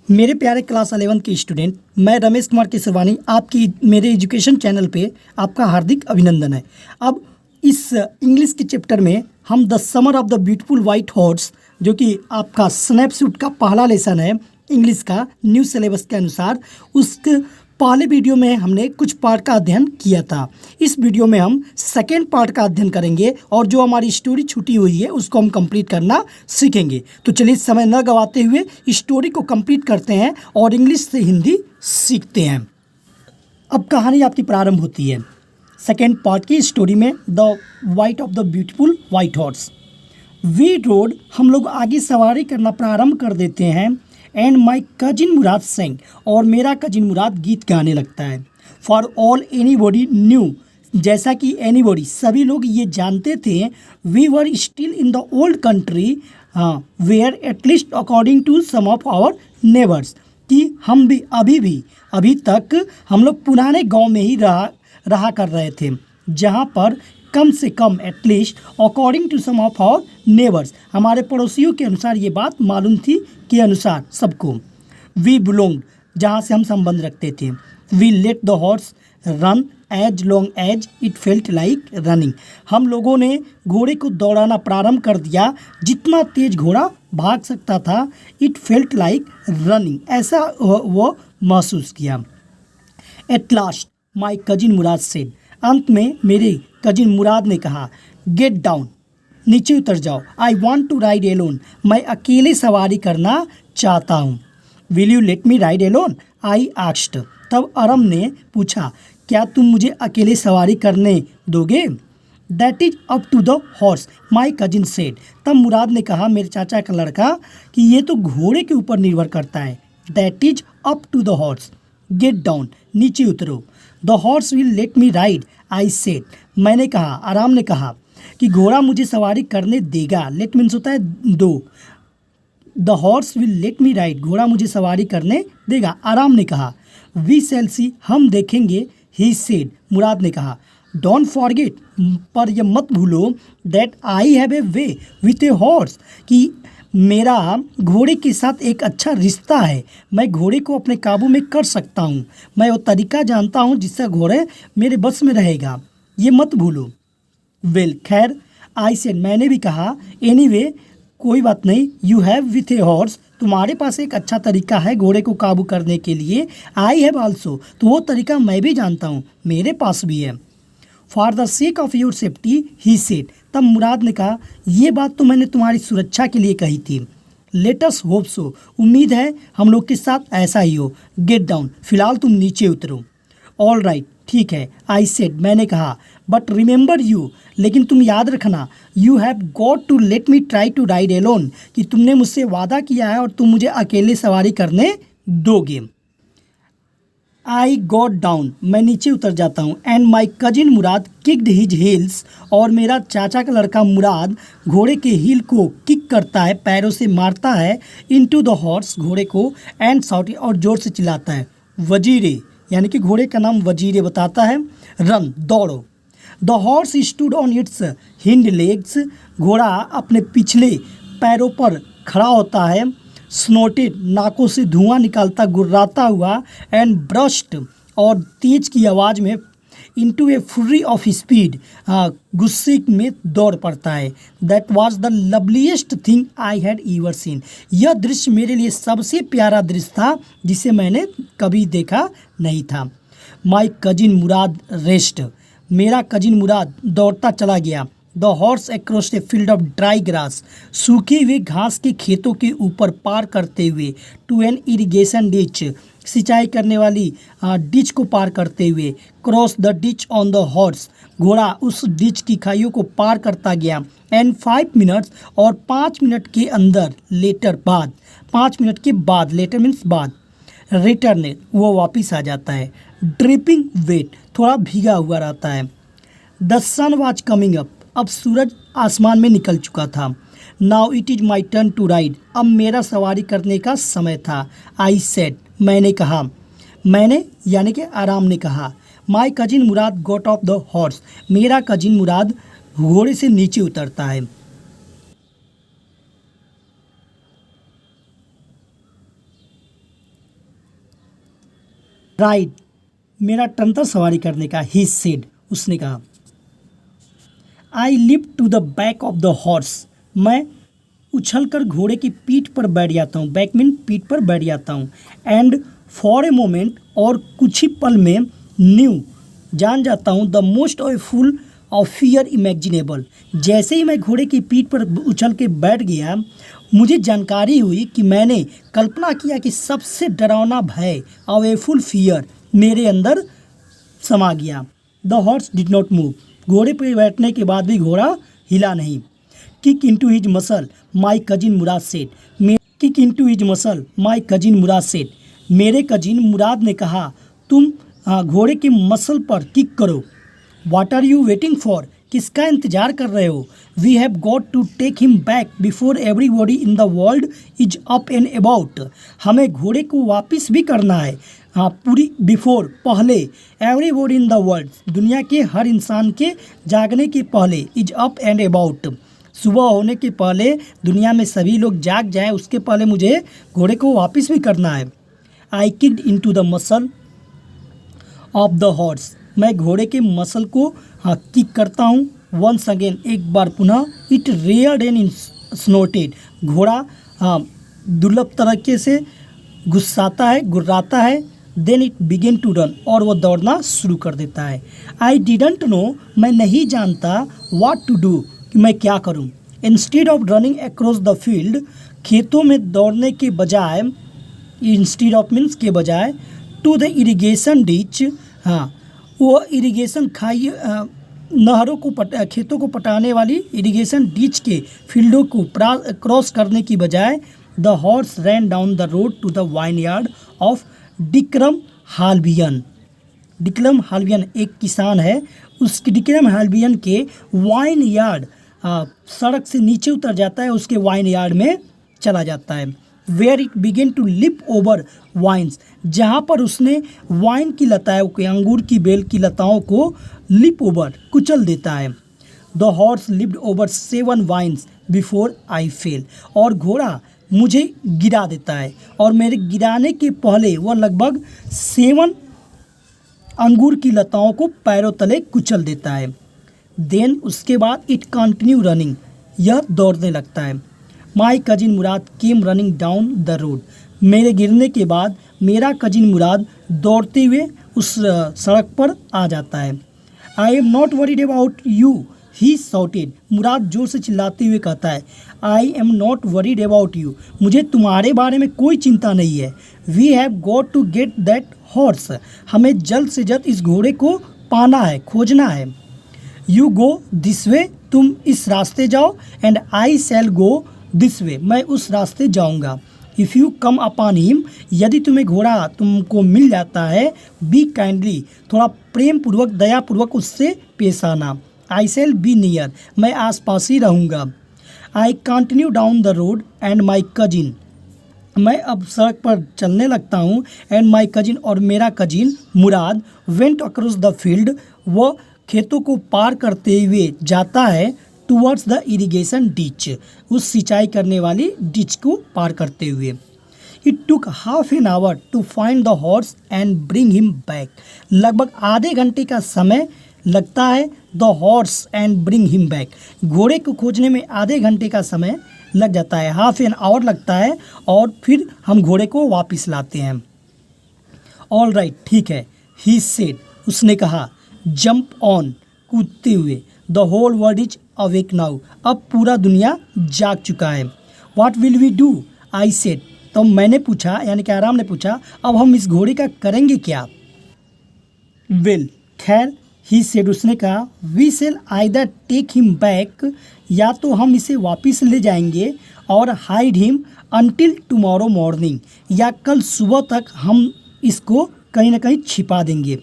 मेरे प्यारे क्लास 11 के स्टूडेंट, मैं रमेश कुमार केसरवानी आपकी मेरे एजुकेशन चैनल पे आपका हार्दिक अभिनंदन है। अब इस इंग्लिश के चैप्टर में हम the summer of the beautiful white horse, जो कि आपका स्नैपशॉट का पहला लेसन है इंग्लिश का न्यू सिलेबस के अनुसार, उस पहले वीडियो में हमने कुछ पार्ट का अध्ययन किया था। इस वीडियो में हम सेकेंड पार्ट का अध्ययन करेंगे और जो हमारी स्टोरी छूटी हुई है उसको हम कंप्लीट करना सीखेंगे। तो चलिए समय न गवाते हुए स्टोरी को कंप्लीट करते हैं और इंग्लिश से हिंदी सीखते हैं। अब कहानी आपकी प्रारंभ होती है सेकेंड पार्ट की स्टोरी में, the white of the beautiful white horse. We rode, हम लोग आगे सवारी करना प्रारंभ कर देते हैं। And my cousin Mourad Singh, और मेरा कजिन मुराद गीत गाने लगता है। फॉर ऑल एनीबॉडी न्यू, जैसा कि एनीबॉडी सभी लोग ये जानते थे, we were still in the old country where at least according to some of our neighbours, कि हम भी अभी तक हम लोग पुराने गांव में ही रहा कर रहे थे, जहां पर कम से कम at least according to some of our neighbours, हमारे पड़ोसियों के अनुसार ये बात मालूम थी के अनुसार सबको। वी बिलोंग, जहाँ से हम संबंध रखते थे। We let the horse run as long as it felt like running, हम लोगों ने घोड़े को दौड़ाना प्रारंभ कर दिया जितना तेज घोड़ा भाग सकता था। इट फेल्ट लाइक रनिंग, ऐसा वो महसूस किया। At last my cousin Mourad said, अंत में मेरे कजिन मुराद ने कहा, गेट डाउन, नीचे उतर जाओ। I want to ride alone, मैं अकेले सवारी करना चाहता हूँ। Will you let me ride alone, I asked, तब अरम ने पूछा, क्या तुम मुझे अकेले सवारी करने दोगे? That is up to the horse, my cousin said, तब मुराद ने कहा, मेरे चाचा का लड़का, कि ये तो घोड़े के ऊपर निर्भर करता है। That is up to the horse, get down, नीचे उतरो। The horse will let me ride, I said, मैंने कहा, आराम ने कहा कि घोड़ा मुझे सवारी करने देगा। लेट मीन्स होता है दो। The horse will let me ride, घोड़ा मुझे सवारी करने देगा। आराम ने कहा, वी शैल सी, हम देखेंगे। ही सेड, मुराद ने कहा, डोंट फॉरगेट, पर यह मत भूलो, that I have a way with a horse, कि मेरा घोड़े के साथ एक अच्छा रिश्ता है। मैं घोड़े को अपने काबू में कर सकता हूँ। मैं वो तरीका जानता हूँ जिससे घोड़े मेरे बस में रहेगा, ये मत भूलो। वेल, खैर, आई सेड, मैंने भी कहा, एनीवे, कोई बात नहीं। You have with a horse, तुम्हारे पास एक अच्छा तरीका है घोड़े को काबू करने के लिए। आई हैव आल्सो, तो वो तरीका मैं भी जानता हूँ, मेरे पास भी है। For the sake of your safety, he said, तब मुराद ने कहा, ये बात तो मैंने तुम्हारी सुरक्षा के लिए कही थी। लेट अस होप सो, उम्मीद है हम लोग के साथ ऐसा ही हो। गेट डाउन, फिलहाल तुम नीचे उतरो। ऑल राइट, ठीक है। आई सेड, मैंने कहा, बट रिमेंबर यू, लेकिन तुम याद रखना, you have got to let me try to ride alone, कि तुमने मुझसे वादा किया है और तुम मुझे अकेले सवारी करने दोगे। आई गॉट डाउन, मैं नीचे उतर जाता हूँ। And my cousin Murad kicked his heels, और मेरा चाचा का लड़का मुराद घोड़े के हील को किक करता है, पैरों से मारता है, इनटू द हॉर्स, घोड़े को, एंड साउट, और जोर से चिल्लाता है, वजीरे, यानी कि घोड़े का नाम वजीरे बताता है, रन, दौड़ो। The horse stood on it's hind legs, घोड़ा अपने पिछले पैरों पर खड़ा होता है। स्नोटेड, नाकों से धुआं निकालता गुर्राता हुआ। एंड ब्रस्ट, और तेज की आवाज़ में, इनटू ए फुर्री ऑफ स्पीड, गुस्से में दौड़ पड़ता है। That was the loveliest thing I had ever seen, यह दृश्य मेरे लिए सबसे प्यारा दृश्य था जिसे मैंने कभी देखा नहीं था। माई कजिन मुराद रेस्ट, मेरा कजिन मुराद दौड़ता चला गया। The horse across a field of dry grass, सूखे हुए घास के खेतों के ऊपर पार करते हुए, टू एन इरिगेशन डिच, सिंचाई करने वाली डिच को पार करते हुए। Cross the ditch on the horse, घोड़ा उस डिच की खाइयों को पार करता गया। एंड 5 मिनट्स, और 5 मिनट के अंदर, लेटर, बाद, 5 मिनट के बाद, लेटर मीन्स बाद, रिटर्न, वो वापिस आ जाता है। ड्रिपिंग वेट, थोड़ा भीगा हुआ रहता है। The sun was coming up, अब सूरज आसमान में निकल चुका था। Now it is my turn to ride, अब मेरा सवारी करने का समय था। आई सेड, मैंने कहा, मैंने यानी कि आराम ने कहा। My cousin Murad got off the horse, मेरा कजिन मुराद घोड़े से नीचे उतरता है। राइट, मेरा टर्न था सवारी करने का। ही सेड, उसने कहा। I lift to the back of the horse, मैं उछलकर घोड़े की पीठ पर बैठ जाता हूँ। बैक मीन पीठ पर बैठ जाता हूँ। एंड फॉर ए मोमेंट, और कुछ ही पल में, न्यू, जान जाता हूँ, the most full of fear imaginable. जैसे ही मैं घोड़े की पीठ पर उछल के बैठ गया, मुझे जानकारी हुई कि मैंने कल्पना किया कि सबसे डरावना भय, अवेफुल फियर, मेरे अंदर समा गया। The horse did not move, घोड़े पर बैठने के बाद भी घोड़ा हिला नहीं। Kick into his muscle, my cousin Mourad said, kick into his muscle, my cousin Mourad said, मेरे कजिन मुराद ने कहा, तुम घोड़े के मसल पर किक करो। What are you waiting for, किसका इंतजार कर रहे हो? We have got to take him back before everybody in the world is up and about, हमें घोड़े को वापस भी करना है। पूरी बिफोर, पहले, एवरीबॉडी इन द वर्ल्ड, दुनिया के हर इंसान के जागने के पहले, इज अप एंड अबाउट, सुबह होने के पहले, दुनिया में सभी लोग जाग जाएं, उसके पहले मुझे घोड़े को वापस भी करना है। I kicked into the muscle of the horse, मैं घोड़े के मसल को किक करता हूँ। वंस अगेन, एक बार पुनः। इट रेयर्ड एंड स्नोटेड, घोड़ा दुर्लभ तरीके से गुस्साता है, गुर्राता है। Then it began to run, और वो दौड़ना शुरू कर देता है। आई डिडंट नो, मैं नहीं जानता, व्हाट टू डू, कि मैं क्या करूं। Instead of running across the field, खेतों में दौड़ने के बजाय, इंस्टेड ऑफ मीन्स के बजाय, टू द इरिगेशन डिच, वो इरिगेशन खाई नहरों को खेतों को पटाने वाली इरिगेशन डिच के फील्डों को क्रॉस करने की बजाय, the horse ran down the road to the vineyard of Dikran Halabian. Dikran Halabian एक किसान है, उस डिक्रम हाल्बियन के वाइन यार्ड, सड़क से नीचे उतर जाता है, उसके वाइन यार्ड में चला जाता है। Where it began to leap over vines, जहाँ पर उसने वाइन की लताओं के, अंगूर की बेल की लताओं को लिप ओवर, कुचल देता है। The horse leaped over 7 vines before I fell, और घोड़ा मुझे गिरा देता है, और मेरे गिराने के पहले वह लगभग 7 अंगूर की लताओं को पैरों तले कुचल देता है। देन उसके बाद इट कंटिन्यू रनिंग, यह दौड़ने लगता है। माई cousin Murad came running down the road, मेरे गिरने के बाद मेरा कजिन मुराद दौड़ते हुए उस सड़क पर आ जाता है। I am not worried about you, he shouted, Mourad जोर से चिल्लाते हुए कहता है। I am not worried about you, मुझे तुम्हारे बारे में कोई चिंता नहीं है। We have got to get that horse, हमें जल्द से जल्द इस घोड़े को पाना है, खोजना है। यू गो दिस वे, तुम इस रास्ते जाओ, and I shell go this way, मैं उस रास्ते जाऊंगा। If you come upon him, यदि तुम्हें घोड़ा तुमको मिल जाता है, बी काइंडली, थोड़ा प्रेम पूर्वक, दयापूर्वक उससे पेश आना। आई शैल बी नियर, मैं आस पास ही रहूँगा। I continue down the road and my cousin, मैं अब सड़क पर चलने लगता हूँ। एंड माई कजिन, और मेरा cousin Murad, went across the field, वह खेतों को पार करते हुए जाता है। टूवर्ड्स द इरिगेशन डिच, उस सिंचाई करने वाली डिच को पार करते हुए। It took half an hour to find the horse and bring him back, लगभग आधे घंटे का समय लगता है। The horse and bring him back, घोड़े को खोजने में आधे घंटे का समय लग जाता है, हाफ एन आवर लगता है, और फिर हम घोड़े को वापस लाते हैं। ऑल राइट, ठीक है, ही सेड, उसने कहा। जंप ऑन, कूदते हुए। The whole world is awake now, अब पूरा दुनिया जाग चुका है। What will we do, I said, तो मैंने पूछा, यानी कि आराम ने पूछा, अब हम इस घोड़े का करेंगे क्या? वेल, खैर, ही सेड, उसने कहा। We shall either take him back, या तो हम इसे वापस ले जाएंगे, और hide him until tomorrow morning, या कल सुबह तक हम इसको कहीं ना कहीं छिपा देंगे।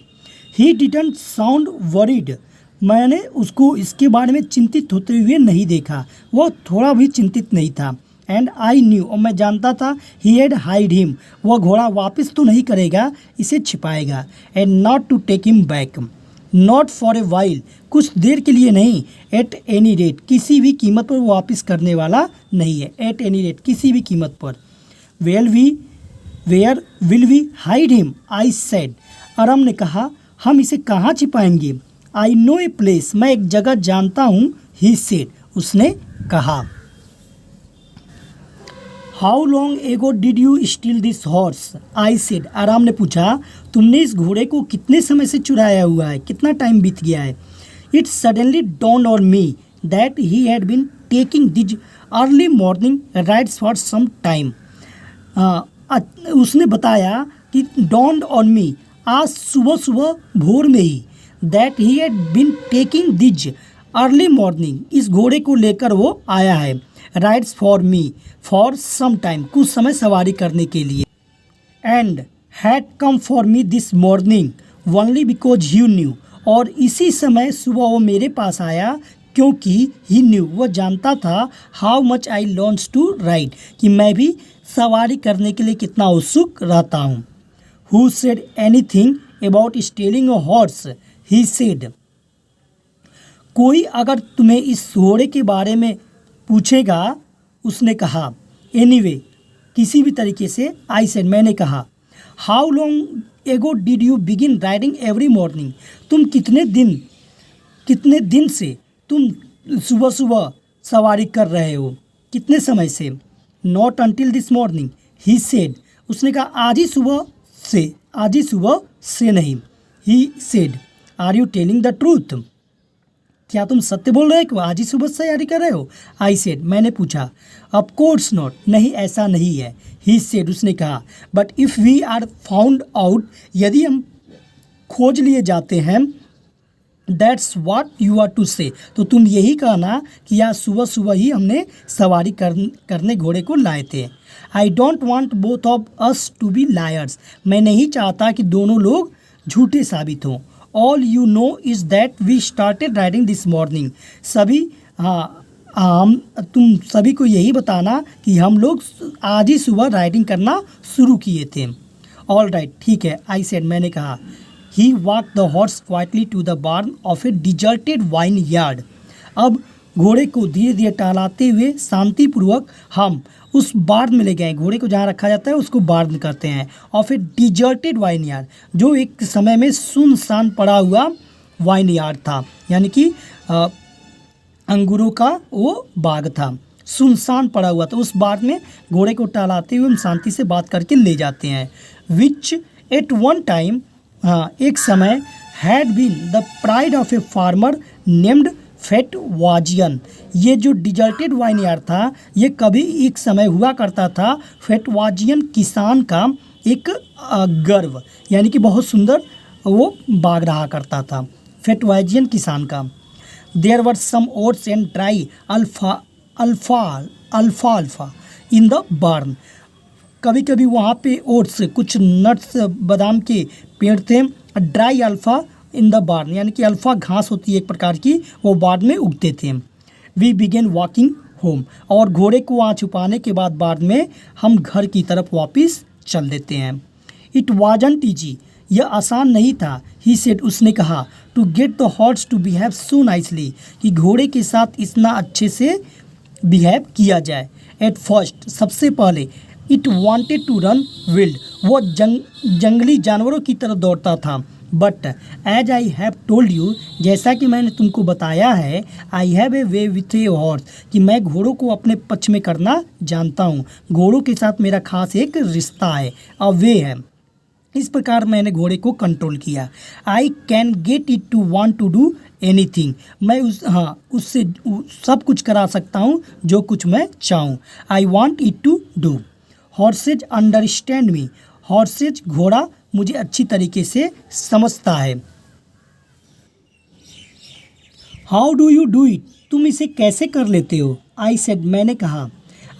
ही डिडंट साउंड वरीड, मैंने उसको इसके बारे में चिंतित होते हुए नहीं देखा, वो थोड़ा भी चिंतित नहीं था। एंड आई न्यू, और मैं जानता था, ही हैड हाइड हिम, वह घोड़ा वापस तो नहीं करेगा, इसे छिपाएगा। And not to take him back, not for a while, कुछ देर के लिए नहीं। एट एनी रेट, किसी भी कीमत पर वो वापस करने वाला नहीं है। एट एनी रेट, किसी भी कीमत पर। Where will we hide him, I said, Aram ने कहा, हम इसे कहाँ छिपाएंगे? आई नो ए प्लेस, मैं एक जगह जानता हूँ। ही सेड, उसने कहा। How long ago did you steel this horse? I said, आराम ने पूछा, तुमने इस घोड़े को कितने समय से चुराया हुआ है? कितना टाइम बीत गया है? It suddenly dawned on me that he had been taking these early morning rides for some time. उसने बताया कि डॉन्ड ऑन मी, आज सुबह सुबह भोर में ही, that he had been taking these early morning, इस घोड़े को लेकर वो आया है, rides for me for some time, कुछ समय सवारी करने के लिए, and had come for me this morning only because he knew, और इसी समय सुबह वो मेरे पास आया क्योंकि ही न्यू, वो जानता था, how much I learns to ride, कि मैं भी सवारी करने के लिए कितना उत्सुक रहता हूँ। Who said anything about stealing a horse? He said, कोई अगर तुम्हें इस घोड़े के बारे में पूछेगा, उसने कहा। एनीवे, किसी भी तरीके से। आई सेड, मैंने कहा। How long ago did you begin riding every morning? तुम कितने दिन से तुम सुबह सुबह सवारी कर रहे हो? कितने समय से? Not until this morning, he said, उसने कहा, आज ही सुबह से नहीं। He said, are you telling the truth? क्या तुम सत्य बोल रहे हो? आज ही सुबह से तैयारी कर रहे हो? आई सेड, मैंने पूछा। ऑफ कोर्स नॉट, नहीं, ऐसा नहीं है। ही सेड, उसने कहा। But if we are found out, that's what खोज लिए जाते हैं, दैट्स व्हाट यू आर टू से, तो तुम यही कहना कि आज सुबह सुबह ही हमने सवारी करने घोड़े को लाए थे। I don't want both of us to be liars, मैं नहीं चाहता कि दोनों लोग झूठे साबित हों। All you know is that we started riding this morning, तुम सभी को यही बताना कि हम लोग आज ही सुबह राइडिंग करना शुरू किए थे। ऑल राइट, ठीक है, आई सेड, मैंने कहा। He walk the horse quietly to the barn of a deserted vineyard, अब घोड़े को धीरे धीरे टहलाते हुए शांतिपूर्वक हम उस बार्न में ले गए। घोड़े को जहाँ रखा जाता है उसको बार्न करते हैं। Of a deserted wine yard, जो एक समय में सुनसान पड़ा हुआ वाइन यार्ड था, यानी कि अंगूरों का वो बाग था, सुनसान पड़ा हुआ था। उस बाग में घोड़े को टहलाते हुए हम शांति से बात करके ले जाते हैं। विच एट वन टाइम, एक समय, had been the pride of a farmer named Fetvajian, ये जो डिजर्टेड वाइन यार्ड था, ये कभी एक समय हुआ करता था फेटवाजियन किसान का एक गर्व, यानी कि बहुत सुंदर वो बाग रहा करता था, फेटवाजियन किसान का। There were some oats and dry alfalfa in the barn, कभी कभी वहाँ पे ओट्स, कुछ नट्स, बादाम के पेड़ थे। ड्राई अल्फ़ा इन द बार्न, यानी कि अल्फ़ा घास होती है एक प्रकार की, वो बार्न में उगते थे। वी बिगेन वॉकिंग होम, और घोड़े को वहाँ छुपाने के बाद बाद में हम घर की तरफ वापस चल देते हैं। इट वाजंट ईजी, यह आसान नहीं था। ही सेड, उसने कहा, to get the horse to behave so nicely, कि घोड़े के साथ इतना अच्छे से बिहेव किया जाए। एट फर्स्ट, सबसे पहले, it wanted to run wild, वो जंगली जानवरों की तरफ दौड़ता था। But as I have told you, जैसा कि मैंने तुमको बताया है, I have a way with a horse, कि मैं घोड़ों को अपने पक्ष में करना जानता हूँ। घोड़ों के साथ मेरा खास एक रिश्ता है, और वे है। इस प्रकार मैंने घोड़े को कंट्रोल किया। I can get it to want to do anything, मैं उससे सब कुछ करा सकता हूँ जो कुछ मैं चाहूँ। I want it to do. Horses understand me, horses घोड़ा मुझे अच्छी तरीके से समझता है। How do you do it, तुम इसे कैसे कर लेते हो? आई सेड, मैंने कहा।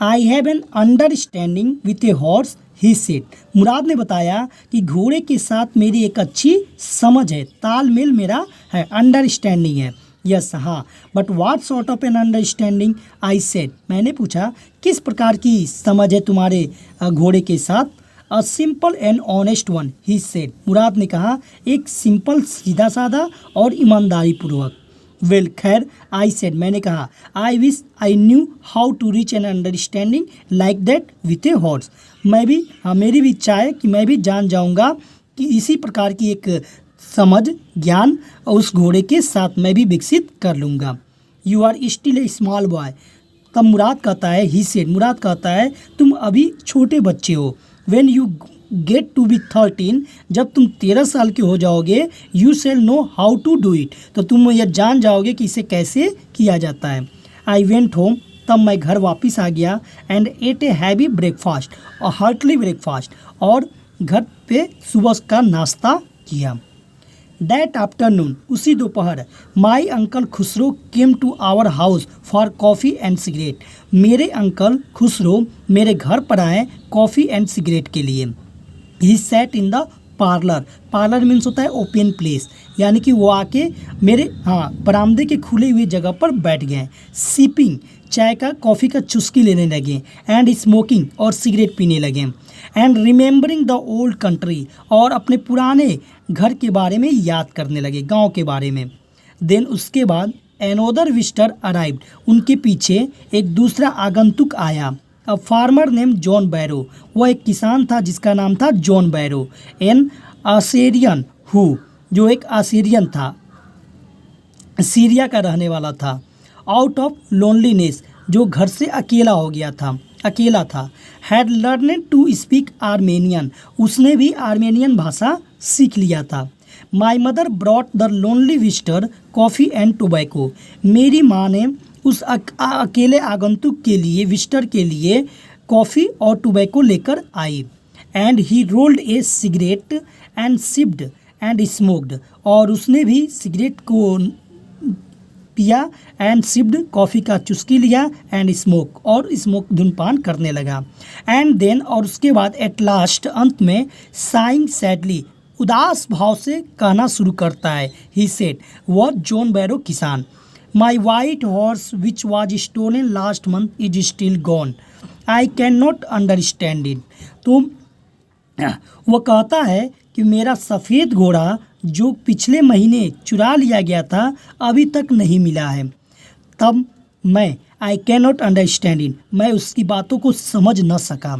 I have an understanding with a horse, he said, मुराद ने बताया कि घोड़े के साथ मेरी एक अच्छी समझ है, तालमेल मेरा है, अंडरस्टैंडिंग है। यस, हाँ। But what sort of an understanding? I said, मैंने पूछा, किस प्रकार की समझ है तुम्हारे घोड़े के साथ? A simple and honest one, he said, मुराद ने कहा, एक सिंपल, सीधा साधा और ईमानदारी पूर्वक। वेल, खैर, आई सेड, मैंने कहा, I wish I knew how to reach an understanding like that with a horse, मैं भी, हाँ, मेरी भी इच्छा है कि मैं भी जान जाऊंगा कि इसी प्रकार की एक समझ ज्ञान उस घोड़े के साथ मैं भी विकसित कर लूँगा। You are still a small boy. तब मुराद कहता है, ही सेड, मुराद कहता है तुम अभी छोटे बच्चे हो। When you get to be 13, जब तुम 13 साल के हो जाओगे, you shall know how to do it, तो तुम यह जान जाओगे कि इसे कैसे किया जाता है। आई वेंट होम, तब मैं घर वापस आ गया, and ate a heavy breakfast, और हार्टली ब्रेकफास्ट, और घर पे सुबह का नाश्ता किया। दैट आफ्टरनून, उसी दोपहर, my uncle Khosrove came to our house for coffee and cigarette, मेरे अंकल खुसरो मेरे घर पर आए कॉफ़ी एंड सिगरेट के लिए। He sat in the parlour, parlour means होता है ओपन प्लेस, यानी कि वो आके मेरे बरामदे के खुले हुए जगह पर बैठ गए। सिपिंग, चाय का कॉफ़ी का चुस्की लेने लगे, एंड स्मोकिंग, और सिगरेट पीने लगे, and remembering the old country, और अपने पुराने घर के बारे में याद करने लगे, गांव के बारे में। देन उसके बाद एनोदर विजिटर अराइव्ड, उनके पीछे एक दूसरा आगंतुक आया। अ फार्मर नेम जॉन बैरो, वह एक किसान था जिसका नाम था जॉन बैरो। एन आसेरियन हु, जो एक आसीरियन था, सीरिया का रहने वाला था। आउट ऑफ लोनलीनेस, जो घर से अकेला था। Had learn to speak Armenian, उसने भी आर्मेनियन भाषा सीख लिया था। My mother brought the lonely visitor coffee and tobacco, मेरी माँ ने उस अकेले आगंतुक के लिए, विजिटर के लिए कॉफ़ी और टोबैको लेकर आई। And he rolled a cigarette and sipped and smoked, और उसने भी सिगरेट को पिया, एंड सिप्ड, कॉफ़ी का चुस्की लिया, एंड स्मोक, और स्मोक धूमपान करने लगा। एंड देन, और उसके बाद एट लास्ट, अंत में, साइंग सैडली, उदास भाव से कहना शुरू करता है। ही सेड, वह जॉन बैरो किसान, my white horse which was stolen last month is still gone, I can not understand it. तो वह कहता है कि मेरा सफ़ेद घोड़ा जो पिछले महीने चुरा लिया गया था, अभी तक नहीं मिला है। तब मैं, आई कैन नॉट अंडरस्टैंड इट, मैं उसकी बातों को समझ न सका।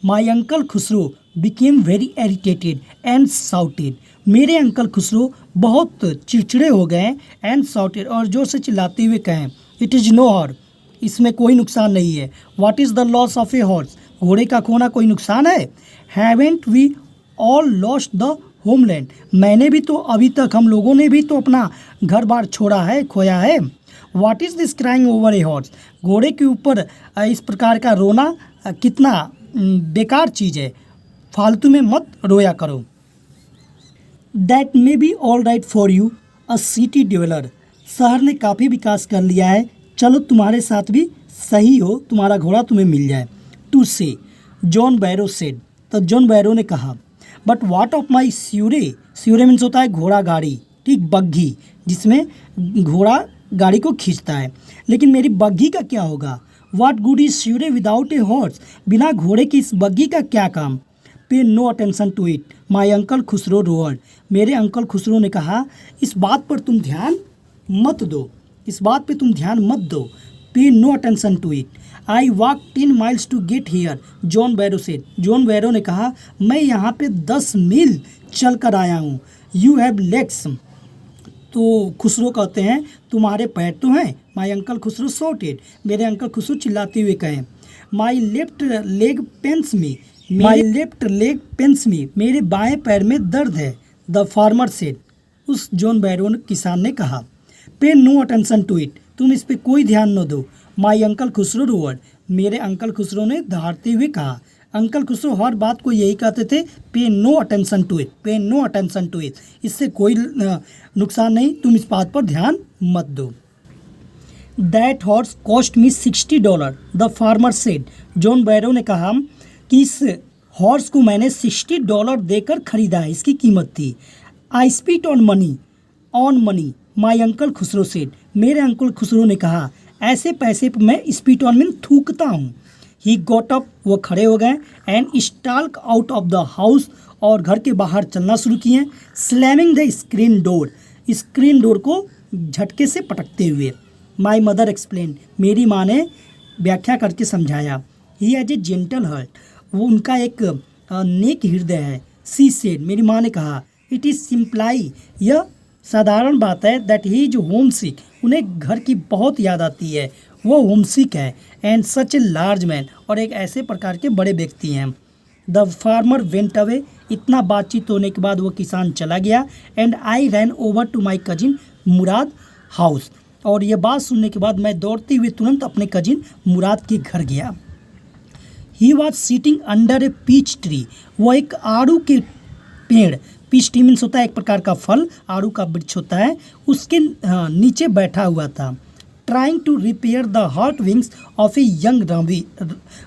माई uncle Khusro became very एरिटेटेड and shouted, मेरे अंकल खुसरो बहुत चिड़चिड़े हो गए, एंड साउटेड, और जोर से चिल्लाते हुए कहें, इट इज़ नो हॉर्स, इसमें कोई नुकसान नहीं है। What is the loss of a horse, घोड़े का खोना कोई नुकसान है। Haven't we all lost the homeland, मैंने भी तो, अभी तक हम लोगों ने भी तो अपना घर बार छोड़ा है, खोया है। What is this crying over A horse, घोड़े के ऊपर इस प्रकार का रोना कितना बेकार चीज़ है, फालतू में मत रोया करो। That may be all right for you a city dweller, शहर ने काफ़ी विकास कर लिया है, चलो तुम्हारे साथ भी सही हो, तुम्हारा घोड़ा तुम्हें मिल जाए। To say, John Byro said, तब जॉन बैरो ने कहा, but what of my surrey, surrey means होता है घोड़ा गाड़ी, ठीक, बग्घी, जिसमें घोड़ा गाड़ी को खींचता है, लेकिन मेरी बग्घी का क्या होगा। What good is surrey without a horse, बिना घोड़े की इस बग्घी का क्या काम। Pay no attention to it, my uncle Khosrove roared, मेरे अंकल खुसरो ने कहा, इस बात पर तुम ध्यान मत दो, इस बात पे तुम ध्यान मत दो। Pay no attention to it, I walk 10 miles to get here, John Byro said, John Byro ने कहा, मैं यहाँ पे 10 मील चल कर आया हूँ। यू हैव लेग्स, तो खुसरो कहते हैं तुम्हारे पैर तो हैं। माई अंकल खुसरो शॉर्टेड, मेरे अंकल खुसरो चिल्लाते हुए कहें, my left leg pens me, my left leg pens मी, मेरे बाएं पैर में दर्द है। द फार्मर सेड, उस जॉन बैरो किसान ने कहा। पे नो अटेंशन टू इट, तुम इस पे कोई ध्यान न दो। माई अंकल खुसरो रोअर्ड, मेरे अंकल खुसरो ने दहाड़ते हुए कहा। अंकल खुसरो हर बात को यही कहते थे, पे नो अटेंशन टू इट, पे नो अटेंशन टू इट, इससे कोई नुकसान नहीं, तुम इस बात पर ध्यान मत दो। That horse cost me $60, the farmer said, John Byro ने कहा कि इस हॉर्स को मैंने $60 देकर ख़रीदा है, इसकी कीमत थी। I spit on money, my uncle Khosrove said, मेरे अंकल खुसरो ने कहा, ऐसे पैसे पर मैं स्पीट ऑन में थूकता हूँ। ही गॉट अप, वो खड़े हो गए, and stalk out of the house, और घर के बाहर चलना शुरू किए। स्लैमिंग द स्क्रीन डोर को झटके से पटकते हुए। माई मदर एक्सप्लेन, मेरी माँ ने व्याख्या करके समझाया। He has a gentle heart, वो उनका एक नेक हृदय है। सी सेड, मेरी माँ ने कहा, इट इज़ सिंप्लाई, यह साधारण बात है, दैट ही इज होम सिक, उन्हें घर की बहुत याद आती है, वो होम सिक है, and such a large man, और एक ऐसे प्रकार के बड़े व्यक्ति हैं। द फार्मर वेंट अवे, इतना बातचीत होने के बाद वो किसान चला गया। And I ran over to my cousin Mourad house, और ये बात सुनने के बाद मैं दौड़ते हुए तुरंत अपने कजिन मुराद के घर गया। He was sitting under a peach tree, वो एक आड़ू के पेड़, पीच ट्री मीन्स होता है एक प्रकार का फल, आड़ू का वृक्ष होता है, उसके नीचे बैठा हुआ था। Trying to repair the hurt wings of a young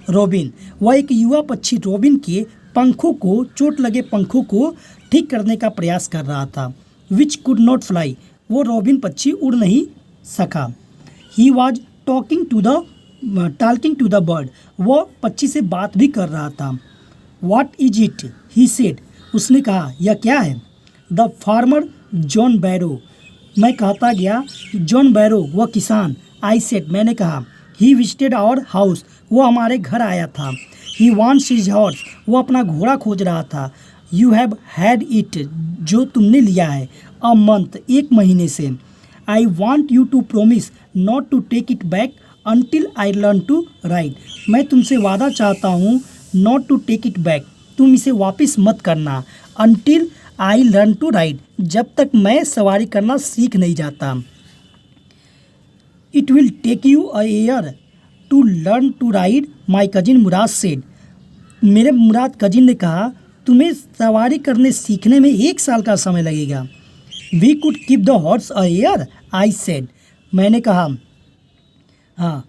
robin, वह एक युवा पक्षी रोबिन के पंखों को, चोट लगे पंखों को ठीक करने का प्रयास कर रहा था। विच कुड नॉट फ्लाई, वो रोबिन पक्षी उड़ नहीं सका। He was talking to the bird, वो पक्षी से बात भी कर रहा था। What is it, he said, उसने कहा, यह क्या है। द फार्मर जॉन बैरो, मैं कहता गया, जॉन बैरो वह किसान। आई सेड, मैंने कहा, ही विजिटेड आवर हाउस, वो हमारे घर आया था। ही वांट्स हिज हॉर्स, वो अपना घोड़ा खोज रहा था। यू हैव हैड इट, जो तुमने लिया है। अ मंथ, एक महीने से। I want you to promise not to take it back until I learn to ride, मैं तुमसे वादा चाहता हूँ, not to take it back, तुम इसे वापस मत करना, until I learn to ride, जब तक मैं सवारी करना सीख नहीं जाता। It will take you a year to learn to ride, my cousin Mourad said, मेरे मुराद कजिन ने कहा, तुम्हें सवारी करने सीखने में 1 साल का समय लगेगा। We could keep the horse a year, I said, मैंने कहा, हाँ,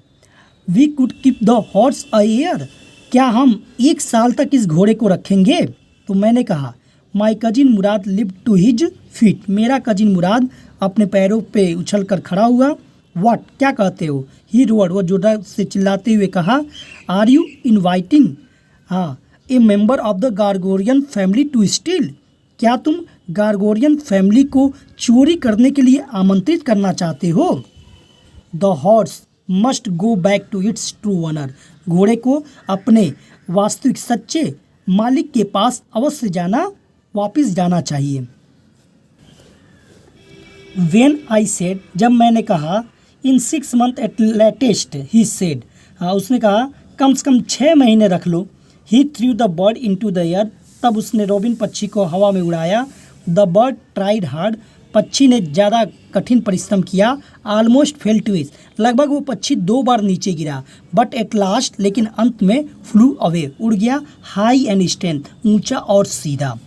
we could keep the horse a year, क्या हम 1 साल तक इस घोड़े को रखेंगे। तो मैंने कहा, my cousin Mourad lift to his feet, मेरा कजिन मुराद अपने पैरों पे उछल कर खड़ा हुआ। व्हाट, क्या कहते हो। ही रोअर्ड, वो जोर से चिल्लाते हुए कहा, आर यू इनवाइटिंग, हाँ, a member of the Garoghlanian family to steal, क्या तुम गारगोरियन फैमिली को चोरी करने के लिए आमंत्रित करना चाहते हो। The horse must go back to its true owner, घोड़े को अपने वास्तविक सच्चे मालिक के पास अवश्य वापस जाना चाहिए। वेन आई सेड, जब मैंने कहा, in 6 months at latest, he said, हाँ, उसने कहा, कम से कम 6 महीने रख लो। He threw the bird into to air एयर, तब उसने रोबिन पक्षी को हवा में उड़ाया। द बर्ड ट्राइड हार्ड, पक्षी ने ज़्यादा कठिन परिश्रम किया। ऑलमोस्ट फेल टू इट, लगभग वो पक्षी 2 बार नीचे गिरा। बट एट लास्ट, लेकिन अंत में, फ्लू अवे, उड़ गया। हाई एंड स्ट्रेंथ, ऊंचा और सीधा।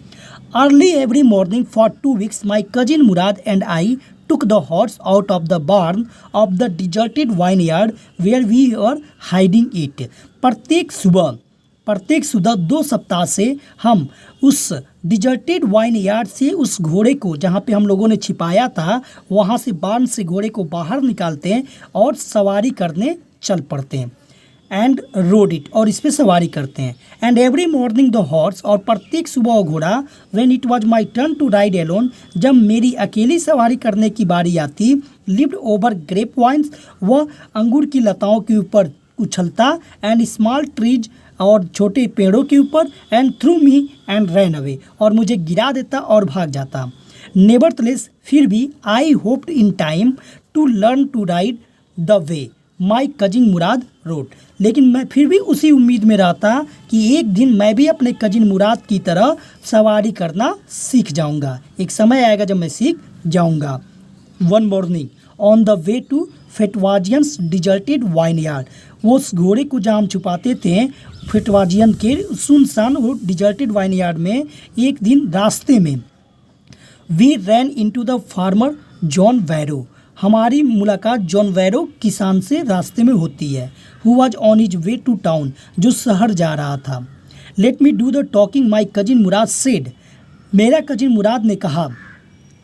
Early every morning for 2 weeks my cousin Murad and I took the horse out of the barn of the deserted vineyard where we were hiding it. प्रत्येक सुबह 2 सप्ताह से हम उस डिजर्टेड वाइन यार्ड से उस घोड़े को, जहाँ पे हम लोगों ने छिपाया था, वहाँ से बार्न से घोड़े को बाहर निकालते हैं और सवारी करने चल पड़ते हैं। एंड रोड इट, और इस पर सवारी करते हैं। And every morning the horse, और प्रत्येक सुबह वो घोड़ा, when it was my turn to ride alone, जब मेरी अकेली सवारी करने की बारी आती, लिव्ड ओवर ग्रेप वाइन्स, वह अंगूर की लताओं के ऊपर उछलता, एंड स्मॉल ट्रीज, और छोटे पेड़ों के ऊपर, and through me and ran away, और मुझे गिरा देता और भाग जाता। नेवरथलेस, फिर भी, I hoped in time to learn to ride the way my cousin Mourad rode, लेकिन मैं फिर भी उसी उम्मीद में रहता कि एक दिन मैं भी अपने कजिन मुराद की तरह सवारी करना सीख जाऊंगा। एक समय आएगा जब मैं सीख जाऊंगा। One morning on the way to Fetvajian's deserted vineyard, वो उस घोड़े को जहाँ हम छुपाते थे फेटवाजियन के सुनसान वो डिजर्टेड वाइन यार्ड में, एक दिन रास्ते में, we ran into the farmer John Byro, हमारी मुलाकात जॉन वैरो किसान से रास्ते में होती है। Who was on his way to town, जो शहर जा रहा था। Let me do the talking, my cousin Mourad said, मेरा कजिन मुराद ने कहा,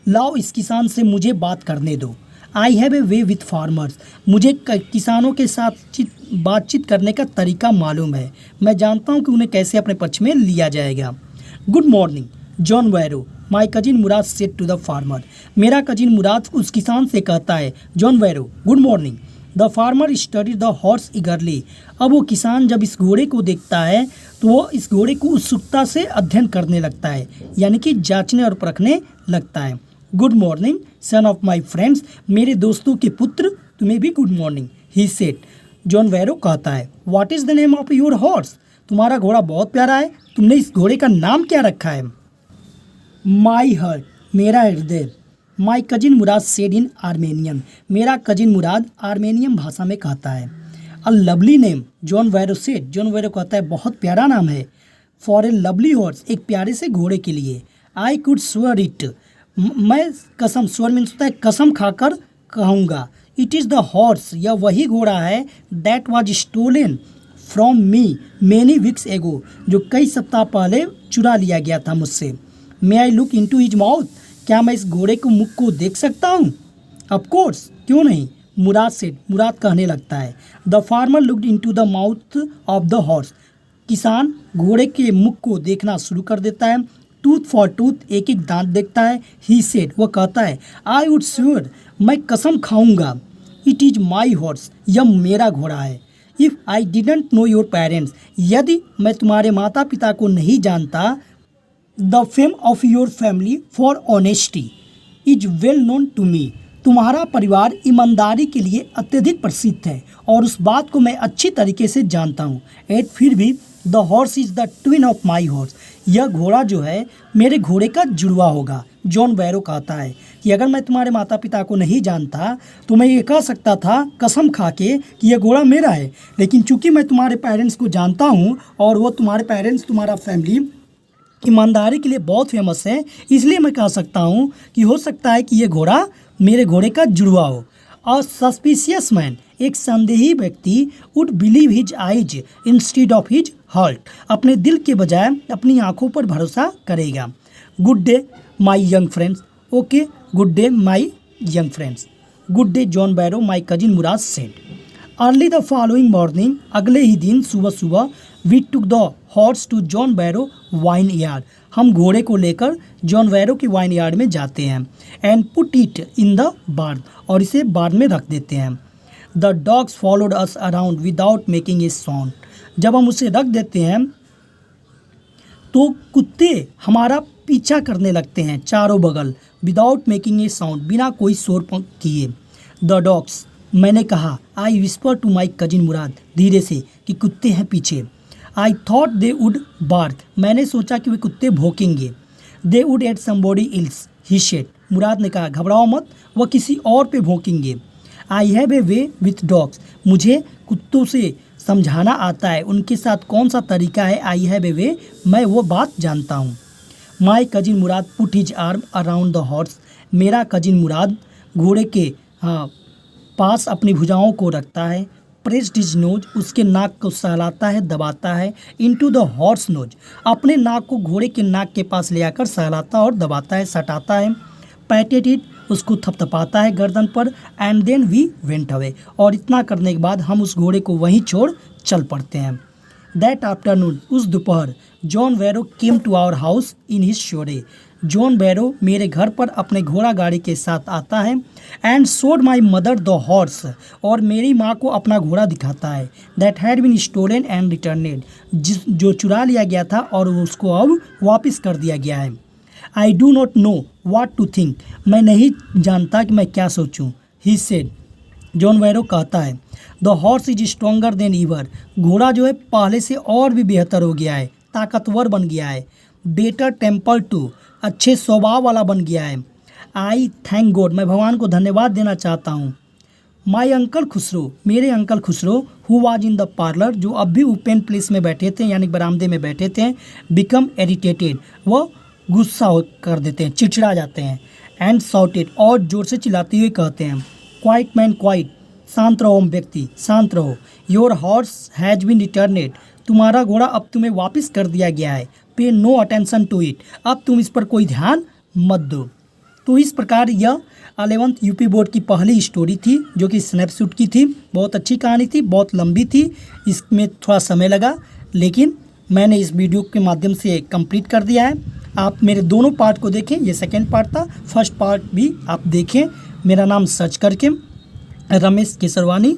लाओ इस किसान से मुझे बात करने दो। आई have a way with farmers, मुझे किसानों के साथ बातचीत करने का तरीका मालूम है, मैं जानता हूँ कि उन्हें कैसे अपने पक्ष में लिया जाएगा। Good morning John Byro, my cousin Mourad said to the farmer, मेरा कजिन मुराद उस किसान से कहता है, John Byro good morning. The farmer studied the horse eagerly, अब वो किसान जब इस घोड़े को देखता है तो वो इस घोड़े को उत्सुकता से अध्ययन करने लगता है, यानी कि जांचने और परखने लगता है। Good morning son of my friends, मेरे दोस्तों के पुत्र तुम्हें भी good morning, he said. John Varrow कहता है, what is the name of your horse, तुम्हारा घोड़ा बहुत प्यारा है, तुमने इस घोड़े का नाम क्या रखा है। माई हार्ट, मेरा हृदय। माई cousin Mourad said in Armenian, मेरा कजिन मुराद आर्मेनियन भाषा में कहता है। A lovely name, John Vero said, John Varrow कहता है बहुत प्यारा नाम है। फॉर ए लवली हॉर्स, एक प्यारे से घोड़े के लिए। आई कुड स्वेयर इट, मैं कसम, स्वेयर मीन्स होता है कसम खाकर कहूँगा। इट इज़ द हॉर्स, यह वही घोड़ा है, that was stolen from me many weeks ago, जो कई सप्ताह पहले चुरा लिया गया था मुझसे। May I look into his mouth, क्या मैं इस घोड़े को मुख को देख सकता हूँ। ऑफकोर्स, क्यों नहीं, मुराद सेड, मुराद कहने लगता है। The farmer looked in to the mouth of the horse, किसान घोड़े के मुख को देखना शुरू कर देता है। टूथ फॉर टूथ, एक एक दांत देखता है। ही सेड, वह कहता है, आई वुड श्योर, मैं कसम खाऊंगा। इट इज़ माई हॉर्स, यह मेरा घोड़ा है। If I didn't know your parents, यदि मैं तुम्हारे माता पिता को नहीं जानता। The fame of your family for honesty is well known to me, तुम्हारा परिवार ईमानदारी के लिए अत्यधिक प्रसिद्ध है और उस बात को मैं अच्छी तरीके से जानता हूँ। एट फिर भी the horse is the twin of my horse, यह घोड़ा जो है मेरे घोड़े का जुड़वा होगा। जॉन वैरो कहता है कि अगर मैं तुम्हारे माता पिता को नहीं जानता तो मैं ये कह सकता था कसम खा के कि यह घोड़ा मेरा है, लेकिन चूंकि मैं तुम्हारे पेरेंट्स को जानता हूँ और वो तुम्हारे पेरेंट्स, तुम्हारा फैमिली ईमानदारी के लिए बहुत फेमस है, इसलिए मैं कह सकता हूँ कि हो सकता है कि ये घोड़ा मेरे घोड़े का जुड़वा हो। और सस्पिशियस मैन, एक संदेही व्यक्ति, would believe his eyes instead of his heart, अपने दिल के बजाय अपनी आंखों पर भरोसा करेगा। Good day my young friends, okay, good day my young friends. Good day John Byro, my cousin Mourad said. Early the following morning, अगले ही दिन सुबह सुबह, we took the horse to John Byro vineyard, हम घोड़े को लेकर John Byro की वाइन यार्ड में जाते हैं। And put it in the barn, और इसे बार्न में रख देते हैं। The dogs followed us around without making a sound, जब हम उसे रख देते हैं तो कुत्ते हमारा पीछा करने लगते हैं चारों बगल, विदाउट मेकिंग ए साउंड, बिना कोई शोर किए। द डॉग्स, मैंने कहा, I whisper to my cousin Murad, धीरे से, कि कुत्ते हैं पीछे। I thought they would bark, मैंने सोचा कि वे कुत्ते भौंकेंगे। They would at somebody else, he said, मुराद ने कहा, घबराओ मत, वह किसी और पे भौंकेंगे। I have a way with dogs, मुझे कुत्तों से समझाना आता है, उनके साथ कौन सा तरीका है। आई हैव ए वे, मैं वो बात जानता हूँ। माई cousin Murad put his arm around the horse, मेरा कजिन मुराद घोड़े के पास अपनी भुजाओं को रखता है। प्रेस्ड हिज नोज, उसके नाक को सहलाता है, दबाता है। इनटू द हॉर्स नोज, अपने नाक को घोड़े के नाक के पास ले आकर सहलाता और दबाता है, सटाता है। पैटेड इट, उसको थपथपाता है गर्दन पर। And then we went away, और इतना करने के बाद हम उस घोड़े को वहीं छोड़ चल पड़ते हैं। दैट आफ्टरनून, उस दोपहर, John Byro came to our house in his surrey, John Byro मेरे घर पर अपने घोड़ा गाड़ी के साथ आता है। And showed my mother the horse, और मेरी माँ को अपना घोड़ा दिखाता है। That had been stolen and returned, जो चुरा लिया गया था और उसको अब वापस कर दिया गया है। I do not know what to think, मैं नहीं जानता कि मैं क्या सोचूं। ही सेड, जॉन वैरो कहता है, the horse is stronger than ever, घोड़ा जो है पहले से और भी बेहतर हो गया है, ताकतवर बन गया है। बेटर टेम्पर टू, अच्छे स्वभाव वाला बन गया है। आई थैंक गॉड, मैं भगवान को धन्यवाद देना चाहता हूँ। माई अंकल खुसरो, मेरे uncle Khusro, who was in the parlour, जो अब भी ओपन प्लेस में बैठे थे, यानी बरामदे में बैठे थे। बिकम इरिटेटेड, वह गुस्सा कर देते हैं, चिड़चिड़ा जाते हैं। एंड साउटेड, और जोर से चिल्लाते हुए कहते हैं, क्वाइट मैन क्वाइट, शांत रहो व्यक्ति, शांत रहो। योर हॉर्स हैज बीन रिटर्नेड, तुम्हारा घोड़ा अब तुम्हें वापस कर दिया गया है। पे नो अटेंशन टू इट, अब तुम इस पर कोई ध्यान मत दो। तो इस प्रकार यह 11th यूपी बोर्ड की पहली स्टोरी थी, जो कि स्नैपशॉट की थी। बहुत अच्छी कहानी थी, बहुत लंबी थी, इसमें थोड़ा समय लगा, लेकिन मैंने इस वीडियो के माध्यम से कंप्लीट कर दिया है। आप मेरे दोनों पार्ट को देखें, ये सेकेंड पार्ट था, फर्स्ट पार्ट भी आप देखें। मेरा नाम सर्च करके रमेश केसरवानी